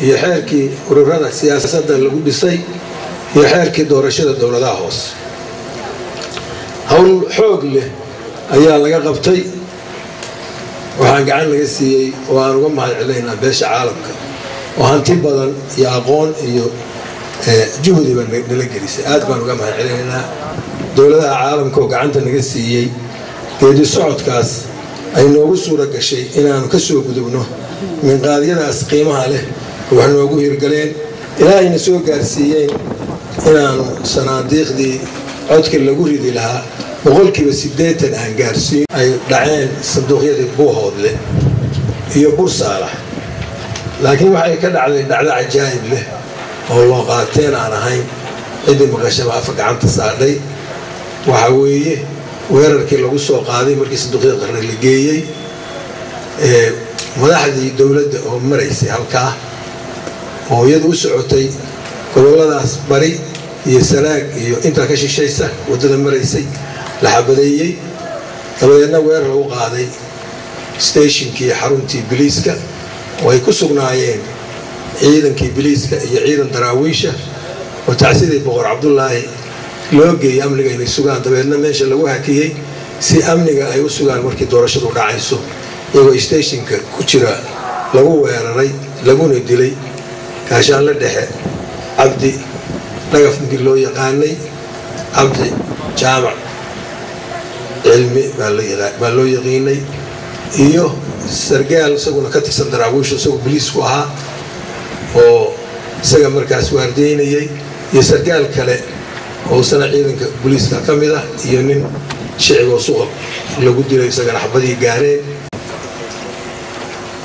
iyo xeerkii ururada siyaasadda lagu dhisay iyo xeerkii doorashada dowladaha hoose hawl xoog leh ayaa laga qabtay waxaan gacan laga siiyey oo aan uga mahadcelinaynaa beesha caalamka oo hanti badan iyo aqoon iyo juhdi baan nala gelisay aad baan uga mahadcelinaynaa dowladaha caalamka oo gacanta naga siiyey geedi socodkaas ay noogu suura gashay inaanu ka soo gudubno minqaadyadaas qiimaha leh wax noogu hirgaleen ilaahayna soo gaarsiiyeen inaanu sanaadiiqdii codka lagu ridi lahaa boqolkiiba 80 aan gaarsiin ay dhaceen sanduuqyadii Buuhoodle iyo Bursaalax laakiin waxay ka dhacday dhacdo cajaa'ib leh oo loo qaateen aan ahayn cidii maqashaba af gacanta saarday waxa weeye weerarkii lagu soo qaaday markii sanduuqyada qarni la geeyay madaxdii dawladda oo maraysay halkaa oo iyadu u socotay goboladaas bari iyo Sanaag iyo inta ka shishaysa wadada maraysay la xabadeeyay dabadeedna weerar lagu qaaday stationkii xaruntii biliiska oo ay ku sugnaayeen ciidankii biliiska iyo ciidan daraawiisha oo tacsiidii boqor Cabdullaahi loo geeyay amniga inay sugaan dabeedna meesha lagu hakiyay si amniga ay u sugaan markii doorashadu dhacayso iyagoo stationka ku jira lagu weeraray laguna dilay kaashaan la dhexe Cabdi dhagaf mid loo yaqaanay Cabdi jaamac cilmi baa loo yaqiinay iyo sargaal isaguna ka tirsan daraawiisha isagoo biliisku ahaa oo isaga markaas waardeynayay iyo sargaal kale oo sana ciidanka booliiska ka mid ah iyo nin shicib oo suuq lagu dilay isagana xabadii gaareen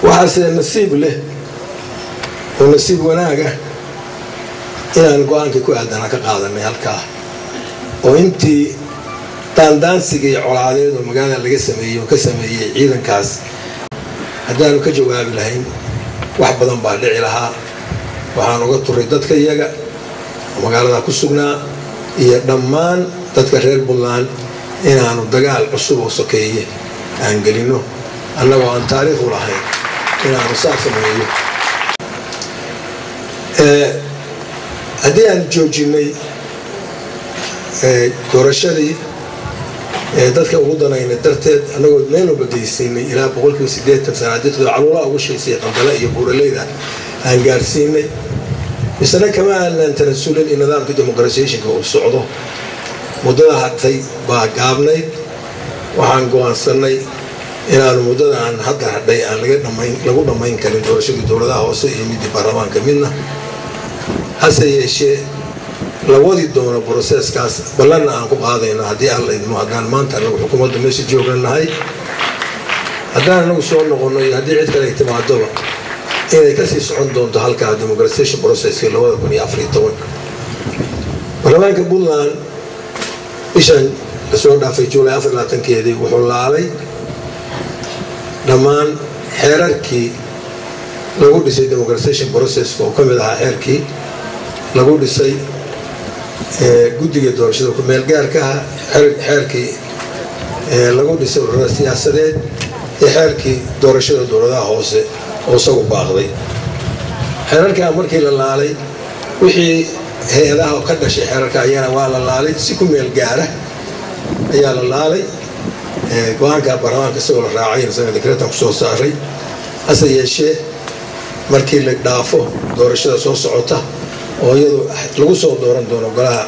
waxaase nasiib leh oo nasiib wanaaga inaan go'aankii ku aadana ka qaadanay halkaa oo intii daandaansiga iyo colaadeed oo magaalada laga sameeyay oo ka sameeyay ciidankaas haddaanu ka jawaabi lahayn wax badan baa dhici lahaa waxaan uga turay dadka iyaga magaalada ku sugnaa iyo dhammaan dadka reer Puntland inaanu dagaal cusub oo sokeeye aan gelino annagoo aan taariikh u lahayn inaanu saafeeyo haddii aan joojinay doorashadii dadka ugu danayna darteed annagoo meel walba geysiinay ilaa 80% sanaadiiqda caluula ugu sheysay qandala iyo buuraleyda aan gaarsiinay isna kama aanan tanasulin in nidaamka dimuqraasiyiinka uu socdo muddada hadday baa gaabnayd waxaan go'aansanay inaanu muddada aan hadda hadhay aan lagu dhamayn karin doorashadii dowladaha hoose iyo mid baarlamaanka midna hase yeeshee la wadi doono processkaas ballanna aan ku qaadayno haddii alla idmo haddaan maanta anagu xukuumadda meesha jooganahay haddaan anagu soo noqono iyo haddii cid kale ay timaadoba inay ka sii socon doonto halkaa democratization processkii 2014 baarlamaanka Puntland bishan lasoo dhaafay July 24-keedii wuxuu laalay dhammaan xeerarkii lagu dhisay democratization processka oo ka mid ahaa xeerkii lagu dhisay guddiga doorashada ku meel gaarka ah xeerkii lagu dhisay ururada siyaasadeed iyo xeerkii doorashada dowladaha hoose oo isagu baaqday xeerarka markii la laalay wixii hay'adaha ka dhashay xeerarka ayana waa la laalay si ku meel gaara ayaa la laalay go'aanka baarlamaanka isagoo la raacay isaga dekreetan ku soo saaray hase yeeshee markii la dhaafo doorashada soo socota oo iyadoo lagu soo dooran doono golaha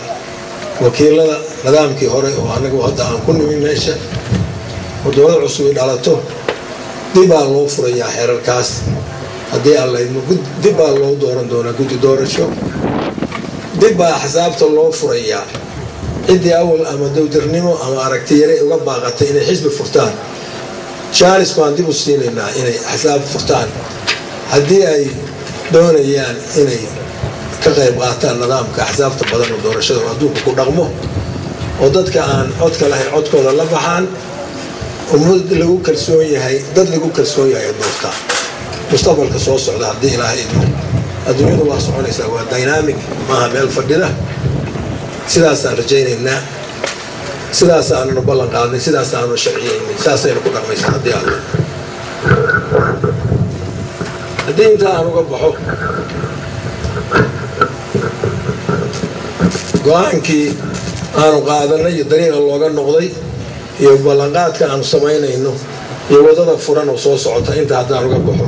wakiilada nidaamkii hore oo anagu hadda aan ku nimin meesha oo dowlad cusub ay dhalato dib baa loo furayaa xeerarkaas haddii alla idmo dib baa loo dooran doonaa guddi doorasho dib baa xisaabta loo furayaa ciddii awal ama dowdarnimo ama aragti yare uga baaqatay inay xisbi furtaan jaalis baan dib u siinaynaa inay xisaab furtaan haddii ay doonayaan inay ka qayb qaataan nidaamka xisaabta badan oo doorashada adduunka ku dhaqmo oo dadka aan codka lahayn codkooda la baxaan ummad lagu kalsoon yahay dad lagu kalsoon yahay doorta mustaqbalka soo socda haddii ilaahay idmo adduunyadu waa soconaysaa waa dynamic maaha meel fadhida sidaasaan rajaynaynaa sidaasaanu ballan qaadnay sidaasaanu sharciyeynay sidaasaynu ku dhaqmaysaa haddii alla haddii inta aan uga baxo go-aankii aanu qaadanay iyo dariiqa looga noqday iyo ballanqaadka aanu samaynayno iyo wadada furan oo soo socota inta haddaan uga baxo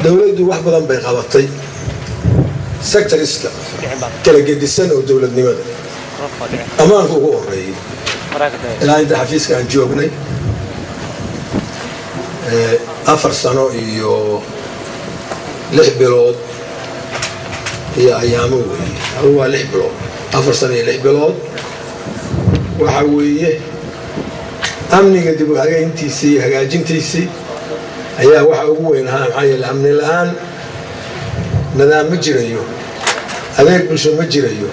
dowladdu wax badan bay qabatay sectoriska kala gedisan oo dowladnimada ammaanka ugu horeeyay ilaa inta xafiiska aan joognay 4 sano iyo 6 bilood iyo ayaamo weeye waa 6 bilood 4 sano iyo 6 bilood waxa weeye amniga dib u hagaajintiisii hagaajintiisii ayaa waxa ugu weyn ahaa maxaa yeelay amni la'aan nidaam ma jirayo adeeg bulsho ma jirayo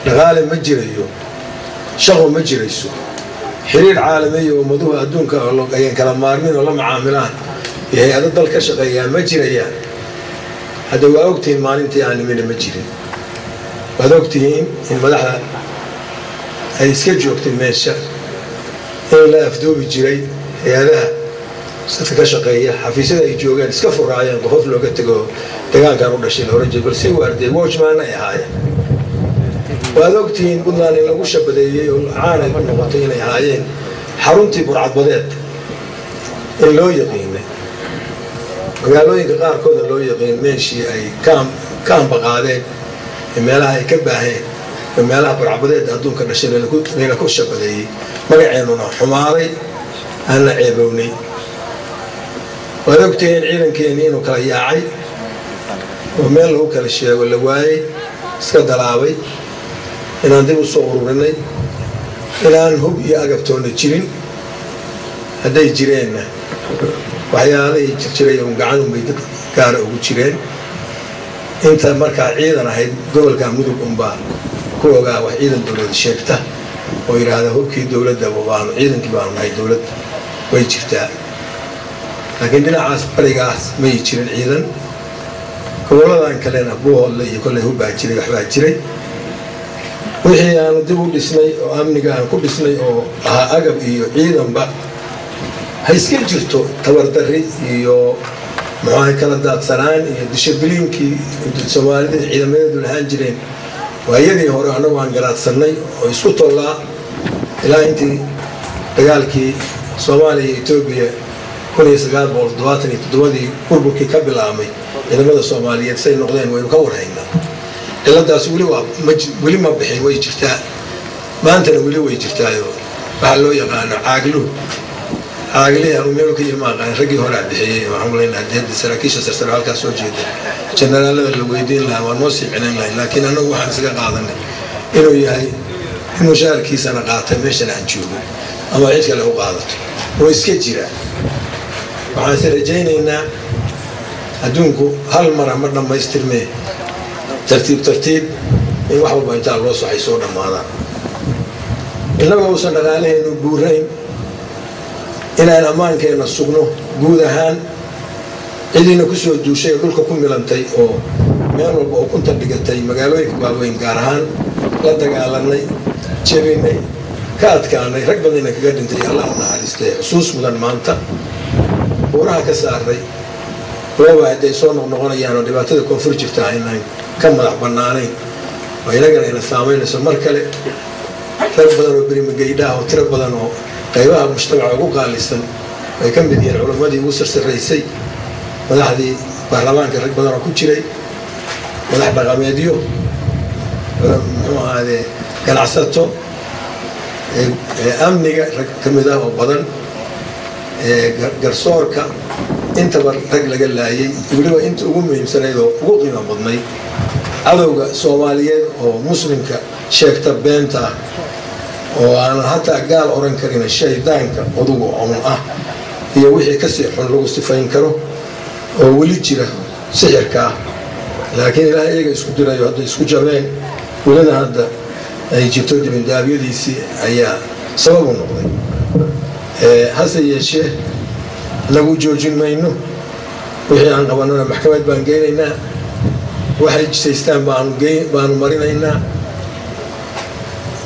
dhaqaale ma jirayo shaqo ma jirayso xiriir caalami iyo ummaduhu adduunka ayaan kala maarmin oo la macaamilaan iyo hay-ado dal ka shaqeeyaa ma jirayaan hadda waa ogtihiin maalintii aan nimina ma jirin waad ogtihiin in madaxda ay iska joogtay meesha in la afduubi jiray hay-adaha dadka ka shaqeeya xafiisyada ay joogaan iska furaayeen qof looga tago deegaankan u dhashay la oran jiray balse waarday watchman ay ahaayeen waad ogtihiin Puntland in lagu shabadeeyay oo caan ay ku noqotay inay ahaayeen xaruntii burcadbadeed in loo yaqiinay magaalooyinka qaarkood loo yaqiin meeshii ay kaam baqaadeen meelaha ay ka baaheen meelaha burcadbadeed adduunka dhashay la ku shabadeeyay magaceennuna xumaaday aan la ceebownay waad ogtihiin ciidankeennii inuu kala yaacay oo meel lagu kala sheego la waayey iska dalaabay inaan dib u soo ururinay inaan hub iyo agabtoona jirin hadday jireenna waxyaalihii jiray uun gacan unbay dad gaara ugu jireen inta markaa ciidan ahayd gobolka mudug unbaa ku ogaa wax ciidan dowlad sheegta oo yidhaahda hubkii dowladda baanu ciidankii baanu nahay dowladda way jirtaa laakiin dhinacaas barigaas may jirin ciidan goboladan kalena buuhoodle iyo kolley hubbaa jiray waxbaa jiray wixii aanu dib u dhisnay oo amniga aan ku dhisnay oo ahaa agab iyo ciidanba ha iska jirto tabardarri iyo muxuu kala daadsanaan iyo dishibliinkii Soomaalida ciidamadeedu lahaan jireen waayadii hore anagu aan garaadsanay oo isku tollaa ilaa intii dagaalkii Soomaaliya iyo Itoobiya 1977 burburkii ka bilaabmay ciidamada Soomaaliyeed say noqdeen waynu ka warhaynaa ciladaas weli ma bixin way jirtaa maantana weli way jirtaayo waxa loo yaqaano caagli aanu meel ka yimaaqaan raggii hore bixiyay waxaan leeyahay hadda saraakiisha sarsar halkaas soo jeeda generaalada la weydiin lahaa waa noo sii cinayn lahayn laakiin anagu waxaan isaga qaadanay inuu yahay in mushaarkiisana qaatay meeshan aan joogo ama cid kale u qaadato oo iska jira waxaan rajaynaynaa adduunku hal mar ama dhammaystirmee tartiib in wax walba intaa loo socay soo dhammaadaan innagoo uusan dhaqaalaheenu buurayn inaan ammaankeena sugno guud ahaan cidiina ku soo duushay oo dhulka ku milantay oo meel walba oo kunta dhigatay magaalooyinka waaweyn gaar ahaan la dagaalanay jebinay ka adkaanay rag badanna kaga dhintay allah naxariistay xusuus mudan maanta buuraha ka saaray laba hadday soo noqnoqonayaan oo dhibaatada koonfur jirta inaan ka madax bannaanayn oo inagana ina saamaynayso mar kale rag badan oo berimageydhaha oo tiro badan oo qaybaha mujtamaca ugu qaalisan ay ka mid yihiin culimmadii ugu sarsaraysay madaxdii baarlamaanka rag badan oo ku jiray madax dhaqameedyo muxuu ahaadee ganacsato amniga rag ka mid ah oo badan garsoorka intaba rag laga laayay weliba inta ugu muhiimsanayd oo ugu qiimo badnayd cadowga Soomaaliyeed oo muslimka sheegta beenta oo aan hataa gaal oran karin shaydaanka odugu oo ah iyo wixii ka sii xun lagu sifayn karo oo weli jira sixirka laakiin ilaahay iyaga isku dirayo hadda isku jabeen welina hadda ay jirto dibindaabiyadiisii ayaa sabab u noqday hase yeeshee lagu joojin mayno wixii aan qabanana maxkamad baan geynaynaa waxay jisaystaan baanu marinaynaa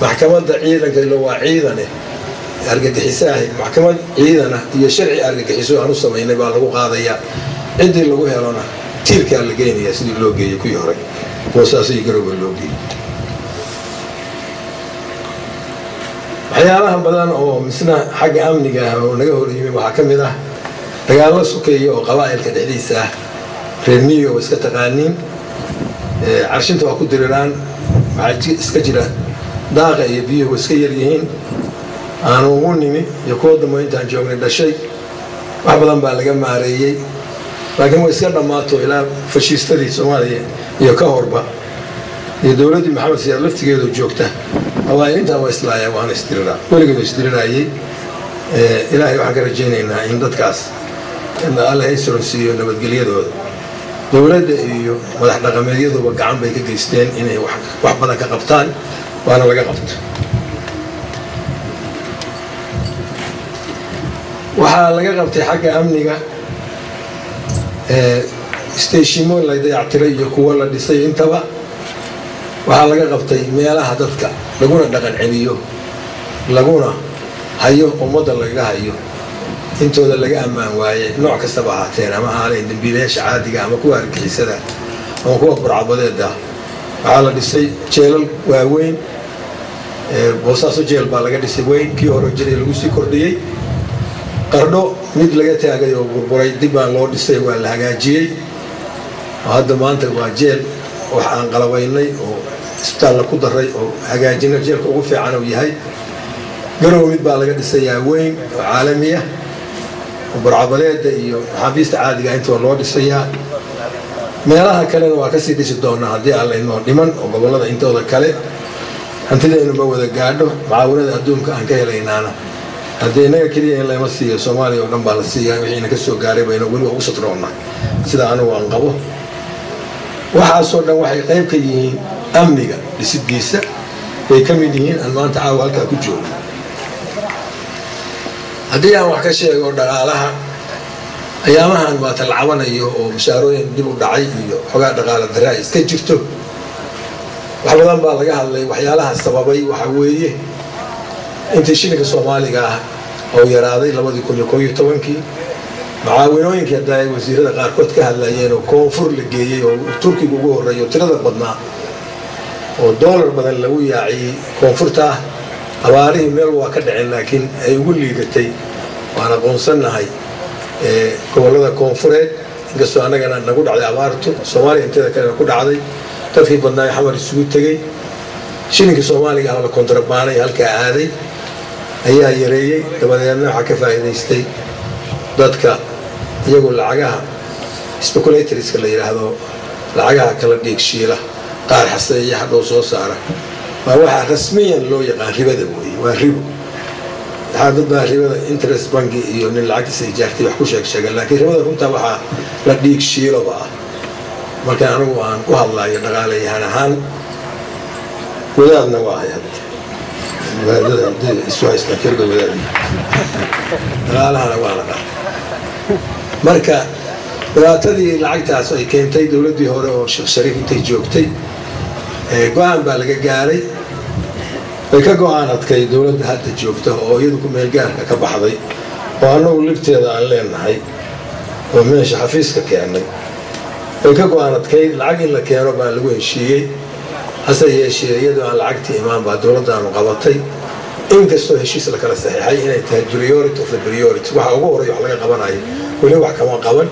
maxkamadda ciidanka ila waa ciidane argagixisaah maxkamad ciidana iyo sharci argagixiso aan u samaynay baa lagu qaadayaa ciddii lagu helona tiirkaa la geynayaa sidii loo geeyey kuwii hore boosaas iyo garowga loo geeyey waxyaalaha badan oo misna xagga amniga oo naga hor yimid waxaa ka mid ah dagaallo sokeeya oo qabaa'ilka dhexdiisa ah reer miyiga oo iska taqaaniin carshinta waa ku diriraan waxaa iska jira daaqa iyo biyuhu iska yar yihiin aanu ugu nimi iyo kuwa dambe intaan joognay dhashay wax badan baa laga maareeyey laakiin way iska dhammaato ilaa fashiistadii Soomaaliya iyo ka horba iyo dawladdii Maxamed Siyaad laftigeedu joogta awaalinta waa islaaya waana istiriraa weligeed istiraayay ilaahay waxaan ka rajaynaynaa in dadkaas in Allah ay soo siiyo nabadgelyadooda dawladda iyo madax dhaqameedyaduba gacan bay ka geysteen inay wax badan ka qabtaan waana laga qabto waxaa laga qabtay xagga amniga stationmo la dayactiray iyo kuwa la dhisay intaba waxaa laga qabtay meelaha dadka laguna dhaqan celiyo laguna hayo ummadda laga hayo intooda laga ammaan waaye nooc kastaba ahaateen ama aanay dambiilayaasha caadiga ama kuwa argixisada ama kuwa burcabadeeda waxaa la dhisay jeelal waaweyn boosaaso jeel baa laga dhisay weyn kii hore jiray lagu sii kordhiyey qardho mid laga taagay oo burburay dib baa loo dhisay waa la hagaajiyey hadda maanta waa jeel wax aan qalabaynay oo isbitaal ku daray oo hagaajina jeelka ugu fiican uu yahay garow mid baa laga dhisayaa weyn oo caalami ah burcabadeeda iyo xafiista caadiga inta loo dhisayaa meelaha kalena waa ka sii dhisi doonaa haddii alla inoo dhiman oo gobolada intooda kale hantideenu ma wada gaadho macaawinada adduunka aan ka helaynaana haddii inaga keliya in lama siiyo Soomaaliya oo dhan baa la siiyaa wixii ka soo gaaray bayna weli ugu satroona sida anigu aan qabo waxaasoo dhan waxay qayb ka yihiin amniga dhisidiisa bay ka mid yihiin aan maanta caawa halkaa ku joogo haddii aan wax ka sheego dhaqaalaha ayaamahan waa talcabanayo oo mushaarooyin dib u dhacay iyo xogaa dhaqaale daraa iska jirto wax badan baa laga hadlay waxyaalaha sababay waxa weeye intii shilinka Soomaaliga ah oo yaraaday 2011kii macaawinooyinkii hadda ay wasiirada qaarkood ka hadlayeen oo koonfur la geeyay oo Turkiga ugu horeeyo tirada badnaa oo dollar badan lagu yaacay koonfurta abaarihi meel waa ka dhaceen laakiin ay ugu liidatay waana qoonsanahay gobolada koonfureed inkastoo anagana nagu dhacday abaartu Soomaaliya inteeda kale ku dhacday dadkii badnaa xamar isugu tagay shilinka Soomaaliga ah la kontrabaanay halka aaday ayaa yareeyay dabadeedna waxa ka faa'iideystay dadka iyagoo lacagaha speculatorska la yiraahdo lacagaha kala dhiigshiila qaar xasaaya hadhow soo saara waa waxa rasmiyan loo yaqaan ribada weey waa ribo hada baa ribada interest bank iyo nin lacagtiisa ijaartay wax ku sheegay laakiin ribada runta waxa la dhiigshiilo baa marka anigu aan ku hadlayo dhaqaalayahan ahaan wadaadna waa hayad wadaadada isu haysta kirda wadaadna dhaqaalaha waa la dhaxay marka dhibaatadii lacagtaas ay keentay dawladdii hore oo Sheekh Shariif intay joogtay go'aan baa laga gaaray ay ka go'aan adkay dawladda hadda joogta oo iyadu ku meel gaarka ka baxday oo anagu lifteeda aan leenahay oo meesha xafiiska keenay ay ka go'aan adkay lacag in la keeno baa lagu heshiiyey hase yeeshee iyadoo aan lacagtii imaan baa dawladda aanu qabatay inkastoo heshiis la kala saxiixay inay tahay priority of the priority waxa ugu horeeya wax laga qabanayo weli wax kama qaban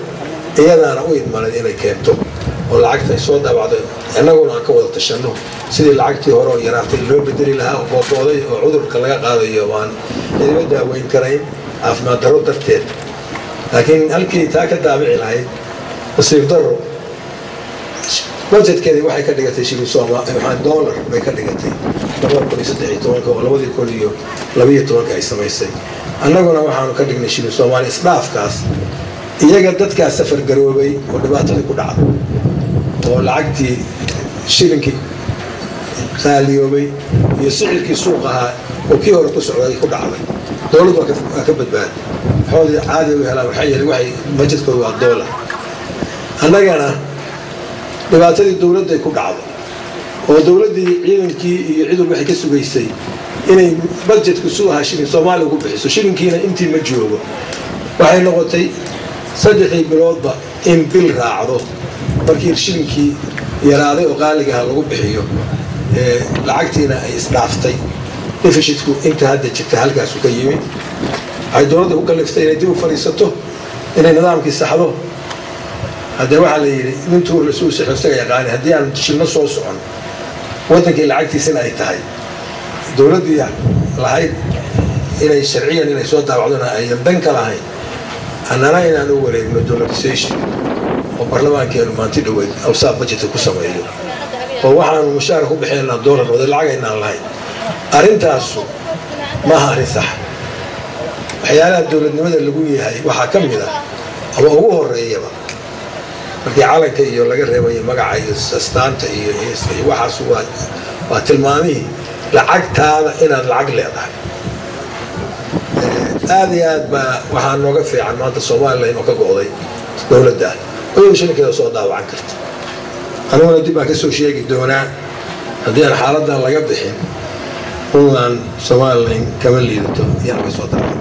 iyadaana u idmanay inay keento oo lacagta soo daabacday annaguna aan ka wada tashano sidii lacagtii hore oo yaraatay loo bedeli lahaa oo boqoday oo cudurka laga qaadayo waan idin daaweyn karayn caafimaad darro darteed laakiin halkii taa ka daabici lahayd nasiib darro budgetkeedii waxay ka dhigatay shilin Soomaali waxaan dollar bay ka dhigatay 2013 oo 2012 ay samaysay annaguna waxaanu ka dhignay shilin Soomaali isdhaafkaas iyaga dadka safar garoobay oo dhibaatada ku dhacday oo lacagtii shilinkii qaaliyoobay iyo sicirkii suuqaha oo kii hore ku socday ku dhacday dawladdu waa ka badbaaday xoolo caadi u helaan waxay budgetkoodu waa dollar annagana dhibaatadii dawladda ku dhacday oo dawladdii ciidankii iyo ciidan waxay ka sugaysay inay budgetku soo hashinin Soomaaliya ugu bixiso shilinkiina intii ma joogo waxay noqotay 3 biloodba in bil raacdo markii shilinkii yaraaday oo qaaliga lagu bixiyo lacagtiina ay isdhaaftay defishitku inta hadda jirta halkaas uu ka yimid ay dowladda ku kaliftay inay dib u fariisato inay nidaamkii saxdo hadda waxa la yiri intuu rasuul saxaabta yaqaan hadii aan shilna soo socon wadankii lacagtiisana ay tahay dowladdu lahayd inay sharciyan inay soo daawacdona ay dan ka lahayn anana inaan u wareegno dowladisation oo baarlamaankeenu maanta dhaweyd aw saab budget ku sameeyo oo waxaan mushaar ku bixinaa doolar wada lacag inaan lahayn arintaas ma aha sax waxyaalaha dowladnimada lagu yahay waxa ka mid ah ama ugu horeeyaba markii calanka iyo laga reebayo magaca iyo astaanta iyo heesta iyo waxaas waa tilmaamihii lacagtaada inaad lacag leedahay aad iyo aad baa waxaa nooga fiican maanta Soomaaliland oo ka go'day dowladda oo shirkada soo daawacan karta aniguna dib baan ka soo sheegi doonaa haddii aan xaaladdan laga bixin unan Soomaaliland kama liidato yaan ka soo daawacan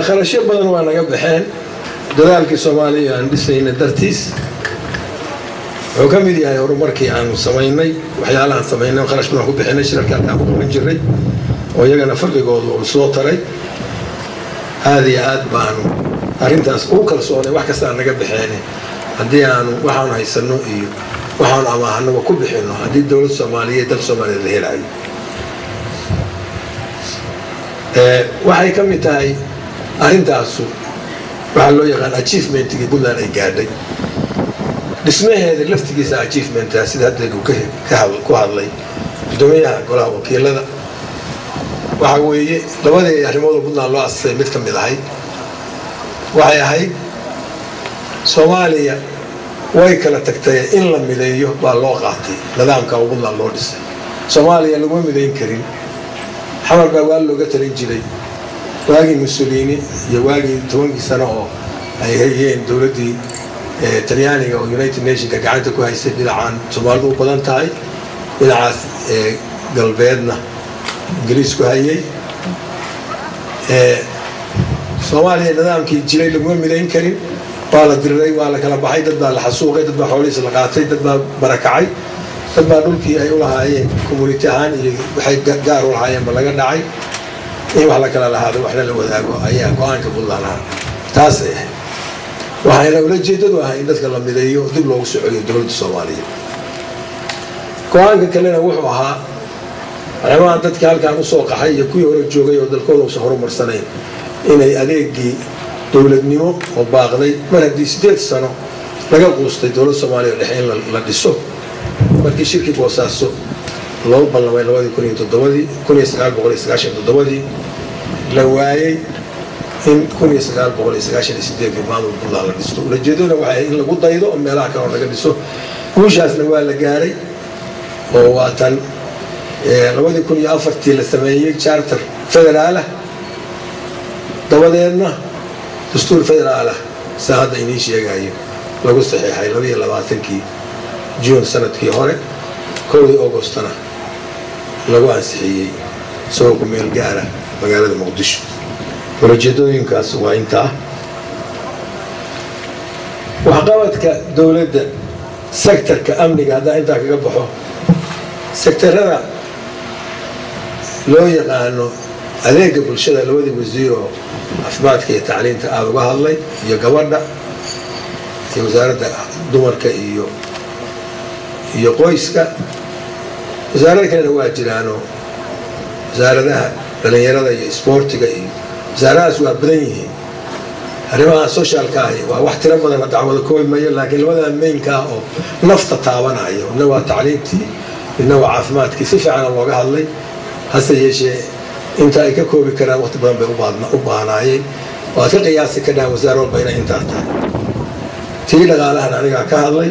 kharashyo badan waa naga baxeen dadaalkii Soomaaliya aan dhisayna dartiis wuxuu ka mid yahay horumarkii aan samaynay waxyaalaha aan samaynay kharash badan ku bixinay shirarka aan ku qaban jiray oo iyagana farqigoodu uu soo taray aad iyo aad baan arintaas u kalsoonay wax kasta naga baxeen haddii aan waxaan haysano iyo waxaan amaahno ku bixino haddii dawladda Soomaaliyeed dal Soomaaliyeed la helayo waxay ka mid tahay arintaas waxa loo yaqaan achievement-kii Puntland ay gaadhay dhismaheeda laftigiisa achievement-ka sida hadda uu ku hadlay gudoomiyaha golaha wakiilada waxa weeye labadii arrimood Puntland loo asasay mid ka mid ahayd waxay ahayd Soomaaliya way kala tagtay in la mideeyo baa loo qaatay nidaamka Puntland loo dhisay Soomaaliya lagu mideyn karin xamar baa waa looga talin jiray waagii Mussolini iyo waagii 10 sano oo ay hayeen dawladdii Talyaaniga oo United Nations ka gacanta ku haysay dhinacan Soomaalidu u badan tahay dhinacaas galbeedna Ingiriis ku hayay Soomaaliya nidaamkii jiray lagu mideyn karin baa la diray waa la kala baxay dad baa la xasuuqay dad baa xoolihiisa la qaatay dad baa barakacay dad baa dhulkii ay u lahaayeen community ahaan iyo waxay gaar u lahaayeen ba laga dhacay in wax la kala lahaado waxna la wadaago ayaa go'aanka Puntland taas waxayna ula jeedadu ahay in dadka la mideeyo dib loogu soo celiyo dawladda Soomaaliya go'aanka kalena wuxuu ahaa arrimaha dadka halkaan u soo qaxay iyo kuwii hore joogay oo dalkooda u soo horumarsanayn inay adeegii dawladnimo oo baaqday mar haddii 8 sano laga quustay dawladda Soomaaliya dhexe in la dhiso markii shirkii Boosaaso loo ballamay 1997 la waayay in 1998 maamul Puntland la dhisto ujeedaduna waxay in lagu daydo oo meelaha kale laga dhiso guushaasna waa la gaaray oo waatan 2004 la sameeyay charter federaal dabadeedna dastuur federaal saada inii sheegayo lagu saxiixay 22 June sanadkii hore 1 Augustna lagu ansixiyay soo ku meel gaara magaalada Muqdisho ujeedooyinkaas waa inta waxqabadka dawladda sektorka amniga hadda inta kaga baxo sektorada loo yaqaano adeega bulshada labadii wasiir oo caafimaadka iyo tacliinta aad uga hadlay iyo gabadha iyo wasaaradda dumarka iyo qoyska wasaaradda kale waa jiraan wasaaradaha dhalinyarada iyo sportiga iyo wasaaradahaas waa badan yihiin arrimaha socialka waa wax tiro badan dacwada koobayo laakiin labada mainka oo nafta taabanayo waa tacliintii waa caafimaadkii si fiican looga hadlay hase yeeshee inta ay ka koobi karaan waqti badan bay u baahnaayeen waa ka qiyaasi ka dhaan wasaar walba inay intaa tahay tii dhaqaalahan aniga ka hadlay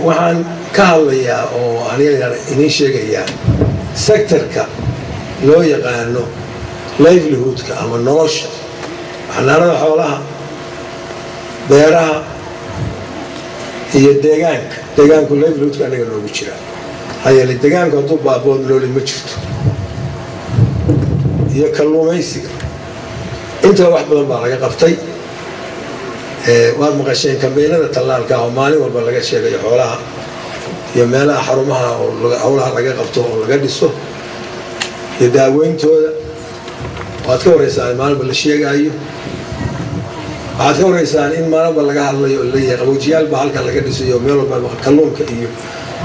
waxaan ka hadlayaa oo aniga inii sheegayaa sektorka loo yaqaano livelihoodka ama nolosha xanaanada xoolaha beeraha iyo deegaanku livelihoodka aniga noogu jira hay'ad deegaanka hadduu baaboo nolol ma jirto iyo kalluumaysiga inta wax badan baa laga qabtay waad maqasheen kambeynada tallaalka oo maalin walba laga sheegayo xoolaha iyo meelaha xarumaha oo howlaha laga qabto oo laga dhiso iyo daaweyntooda waad ka wareysaan maalba la sheegayo waxaad ka wareysaan in maalba laga hadlayo oo leeyahay qaboojiyaal baa halkan laga dhisayo meel walba kalluunka iyo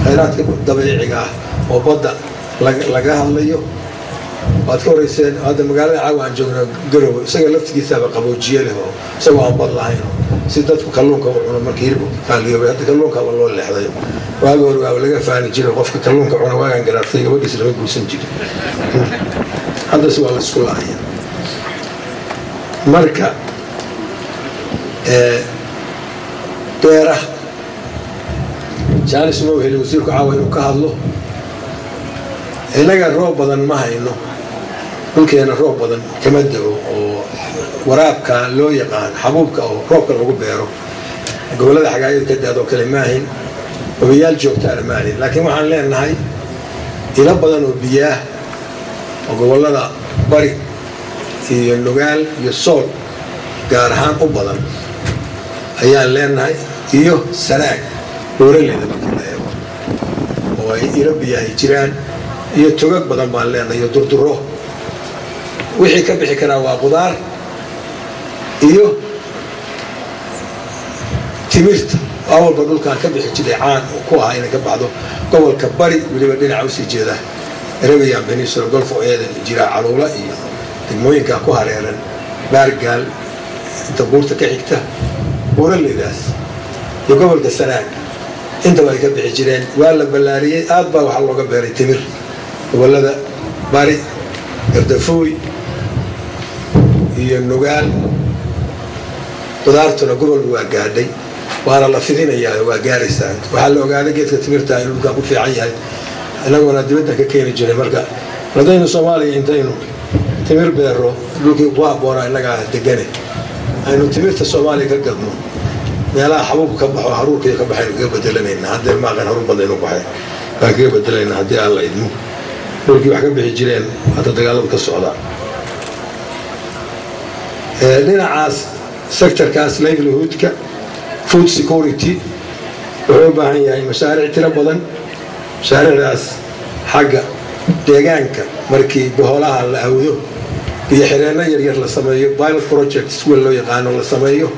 khayraadka dabiiciga ah oo badda laga hadlayo waad ka wareyseen hadda magaalada caawa aan joogno Garowe isaga laftigiisaba qaboojiye leh oo isagoo aan bad lahayn si dadku kalluunka u cuno markii hilibku qaaliyo hadda kalluunka waa loo leexday waaga hore waa laga faani jiray qofka kalluunka cuna waagan garaafay gabadhiisa lama guursan jirin hadda si waa la isku laayay marka beera jaalis uu heli wasiirku caawa inuu ka hadlo inaga roob badan ma hayno dhulkeena roob badan kama da'o oo waraabka loo yaqaan xabuubka oo roobka lagu beero gobolada xagaayad ka daado kale maahin wabiyaal joogtaan maahin laakiin waxaan leenahay ila badan oo biyaah oo gobolada bari iyo Nugaal iyo Sool gaar ahaan u badan ayaan leenahay iyo Sanaag dowladda marka la eego oo ay ila biyaah jiraan iyo togag badan baan leenahay iyo durduro wixii ka bixi kara waa qudaar iyo timirta awalba dhulkaan ka bixi jiray caan ku ah inay ka baxdo gobolka bari waliba dhinaca u sii jeeda Arabian Peninsula Gulf ee jira caluula iyo degmooyinka ku hareeran Baargaal inta buurta ka xigta buuraleydaas iyo gobolka Sanaag inta way ka bixi jireen waa la ballaariyay aad baa waxa looga beeray timir gobolada bari Gardafuuy iyo Nugaal qudaartuna gobol waa gaadhay waana la fidinayaa waa gaaraysaa waxa la ogaaday geedka timirta inuu dhulka ku fiican yahay anaguna dibadda ka keenay jiray marka ladayna Soomaaliya intaynu timir beero dhulkii waa boona inaga deganay aynu timirta Soomaaliya ka gadno meelaha xabuubka ka baxo haruurka ka baxay uga bedelanayna hadda ma aqaan haruur badan inuu baxay baa ka bedelayna hadii aan la idmo dhulkii wax ka bixi jireen hadda dagaalada ka socdaan dhinacaas sectorkaas livelihoodka food security wuxuu u baahan yahay mashaariic tiro badan mashaariicdaas xagga deegaanka markii boholaha la awdo iyo xireenno yaryar la sameeyo pilot projects kuwa loo yaqaano la sameeyo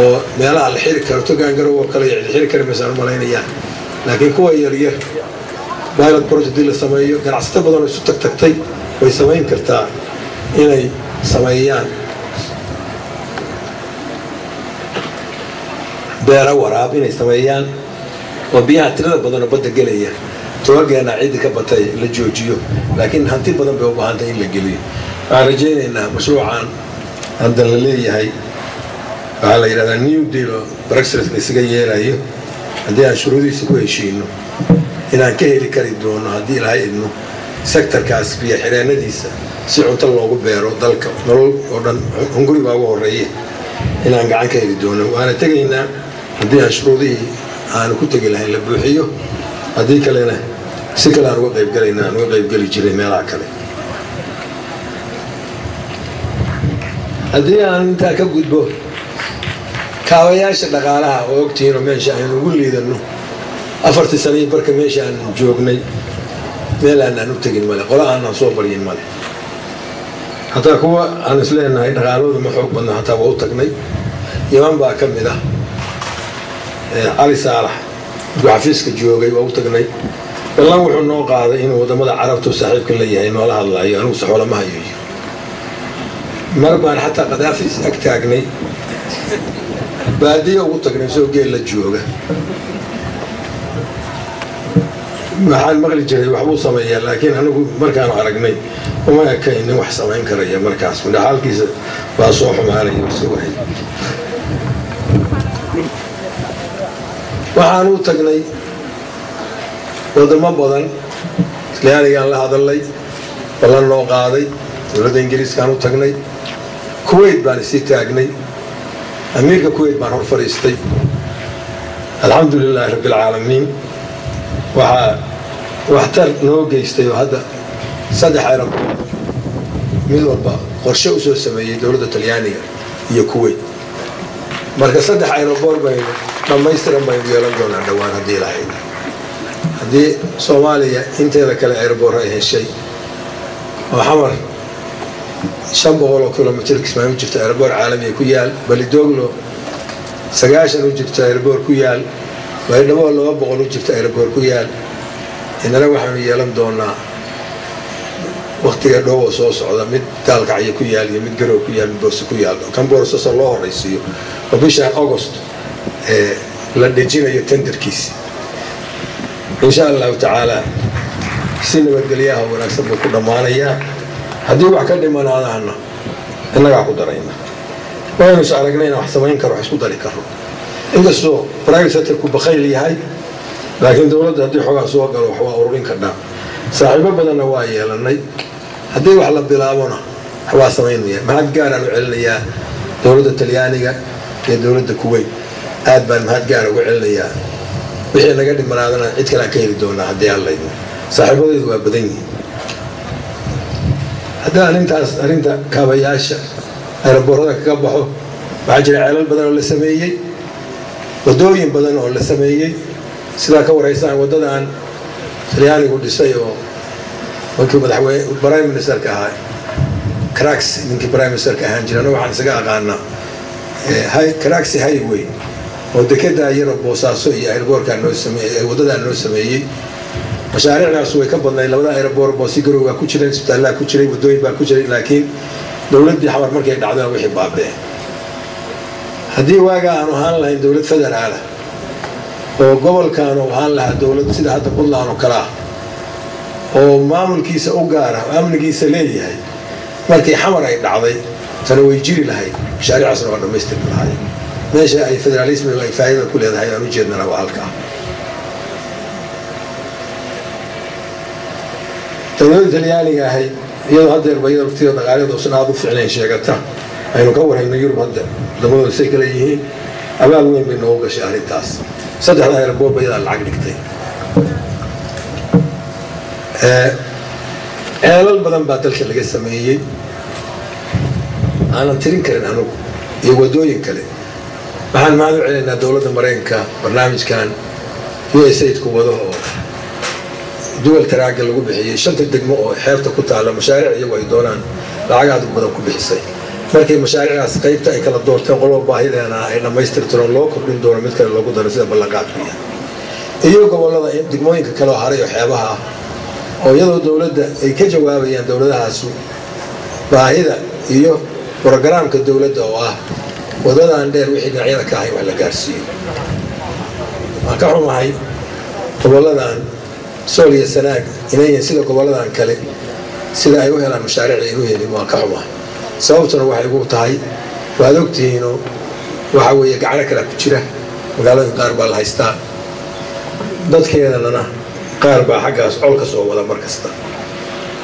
oo meelaha la xiri karo togaan Garowe oo kale xiri karo meeshaan malaynaya laakiin kuwa yaryar pilot project la sameeyo ganacsato badan oo isu tagtay way sameyn kartaa inay sameeyaan beera waraab inay sameeyaan oo biyaha tirada badan oo badda galaya toogeena cid ka batay la joojiyo laakiin hanti badan bay u baahan tahay in la geliyo waxaan rajaynaynaa mashruucan hadda la leeyahay waxaa la yidhahdaa new deal oo Brexit la isaga yeelayo haddii aan shuruudiisa ku heshiino inaan ka heli kari doono haddii ilaahay idmo sektorkaas biyo xireenadiisa si cunto loogu beero dalka nolol oo dhan hunguri baa ugu horeeya inaan gacan ka heli doono waana tegaynaa haddii aan shuruudihii aan ku tegi lahayn la buuxiyo haddii kalena si kale aan uga qaybgeli jiray meelaha kale haddii aan intaa ka gudbo kaabayaasha dhaqaalaha oo ogtihiin oo meesha aynu ugu liidano 4 sano barka meesha aan joognay meel aan u tegin male qola aan soo baryin male hataa kuwa aan isleenahay dhaqaaloodu ma xoog badna hataa waa u tagnay yaman baa ka mid ah Ali Saalax xafiiska joogay waa u tagnay ballan wuxuu noo qaaday inuu wadamada carabtu saaxiibka la yahay noola hadlayo anigu saxoolo ma hayo mar baan hataa Qadaafi ag taagnay baadiyo ugu tagnay soo geel la jooga waxaan maqli jiray waxbuu sameeyaa laakiin anigu markaan aragnay uma ekayn wax sameyn karaya markaas xaalkiisa waa soo xumaanay soo wahay waxaan u tagnay wadamo badan islaanigaan la hadalay ballan loo qaaday dowladda Ingiriiskaan u tagnay Kuwait baan isii taagnay أميركا كويت بان هرفريستي الحمد لله رب العالمين واحتر نوغيستي وهذا صدح عرب ميد والبا قرشة أسوة سمية دولة الطليانية هي كويت marka saddex aeroboor baynu dhammaystiran baynu yeelan doonaa dhowaan haddii lahayd haddii Soomaaliya inteeda kale aeroboor ay heshay oo xamar 500 kilomitir kismaayo jirta aeroboor caalami ku yaal Balidoglo 9 u jirta aeroboor ku yaal Baydhabo 200 u jirta aeroboor ku yaal inana waxaanu yeelan doonaa waqtiga dhow soo socda mid daalkacyo ku yaal iyo mid garow ku yaal mid boorso ku yaal kan boorso soo loo horeysiyo oo bisha August la dhijinayo tenderkiisa insha Allah ta'ala si nabadgelyaha wanaagsan buu ku dhamaanayaa haddii wax ka dhimanaadana innaga ku darayna waynu aragnayna wax samayn karo wax isku dari karo inkastoo private sector ku baqayl yahay laakiin dawladda haddii xogaa soo galo wax waa ururin karnaa saaxiibo badanna waa yeelanay haddii wax la bilaabona waa samaynaya mahad gaar aan u celinayaa dawladda Talyaaniga iyo dawladda Kuwait aad baan mahad gaar ugu celinayaa wixii naga dhimanaadana cid kale ka heli doonaa haddii alla idmo saaxiibadoodu waa badan yihiin haddaan arrinta kaabayaasha aeroboorada kaga baxo waxaa jira ceelal badan oo la sameeyey wadooyin badan oo la sameeyey sidaa ka wareysaan wadadaan Talyaanigu dhisay oo markii madaxweyne prime ministerka ahaa Crax ninkii prime ministerka ahaan jirana waxaan isaga aqaanaa Crax highway oo dekada yar oo Boosaaso iyo aeroboorka noo sameeyay wadada noo sameeyay mashaariicdaas way ka badnay labada aeroboor boosi garowga ku jiray isbitaalaha ku jiray wadooyin baa ku jiray laakiin dawladii xamar markay dhacdaan wixii baabay haddii waaga aanu ahaan lahayn dawlad federaal oo gobolkan oo ahaan lahaa dawlad sida hadda Puntland oo kala oo maamulkiisa u gaar ah amnigiisa leeyahay markii xamar ay dhacday tan way jiri lahayd mashaariicdaasna waa dhameystir lahayd meesha ay federalism ay faa'iido ku leedahay aanu jeednana waa halka dawladda Talyaaniga ahay iyadoo hadda bayada waqtiga dhaqaaleed oo sanad u ficneen sheegata aynu ka warayno Yurub hadda wadamada say kala yihiin abaal weyn bay noo gashay arrintaas saddexda aeroboor bayada lacag dhigtay ceelal badan baa dalka laga sameeyey aanan tirin karin anugu iyo wadooyin kale waxaan mahad u celinaynaa dawladda Mareykanka barnaamijkan USAID ku wado oo duwal taraaga lagu bixiyay 5 degmo oo xeebta ku taala mashaariic iyagu ay doonaan lacag aad u badan ku bixisay markii mashaariicdaas qaybta ay kala doorteen qolo baahideena ay dhamaystirtaan loo kordhin doono mid kale loogu daro sida ballanqaadka iyo gobolada degmooyinka kale oo haray xeebaha oo iyadoo dawladda ay ka jawaabayaan dawladahaas baahida iyo programka dawladda oo ah wadadan dheer wixii dhinacyada ka ahay wax la gaarsiiyo ma ka xumahay goboladan Soomaaliya sanaag inay sida goboladan kale sida ay u helaan mashaariic ay u heleen waa ka xumahay sababtuna waxay ugu tahay waad ogtihiin waxa weeye gacan kale ku jira magaalada qaar baa la haystaa dadkeedana qaar baa xaggaas col ka soo wada markasta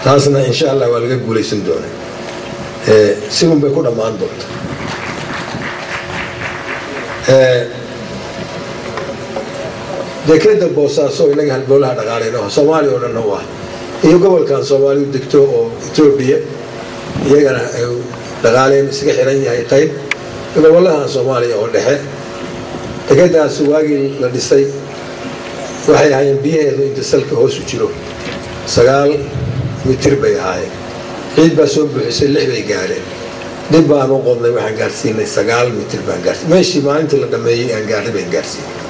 taasna insha Allah waa laga guuleysan doonaa si un bay ku dhamaan doontaa dekada Boosaaso inaga halbowlaha dhaqaaleena Soomaaliya oo dhan waa iyo gobolkan Soomaaliya degto oo Itoobiya iyagana dhaqaaleen isaga xiran yahay qayb gobolada Soomaaliya oo dhexe dekadaas waagii la dhisay waxay ahaayeen biyaheedu inta salka hoos u jiro 9 mitir bay ahaayeen ciid baa soo buuxisay 6 bay gaareen dib baan u qodnay waxaan gaarsiinay 9 mitir baan gaarsiinay meeshii maalintii la dhameeyay aan gaarnay baan gaarsiinay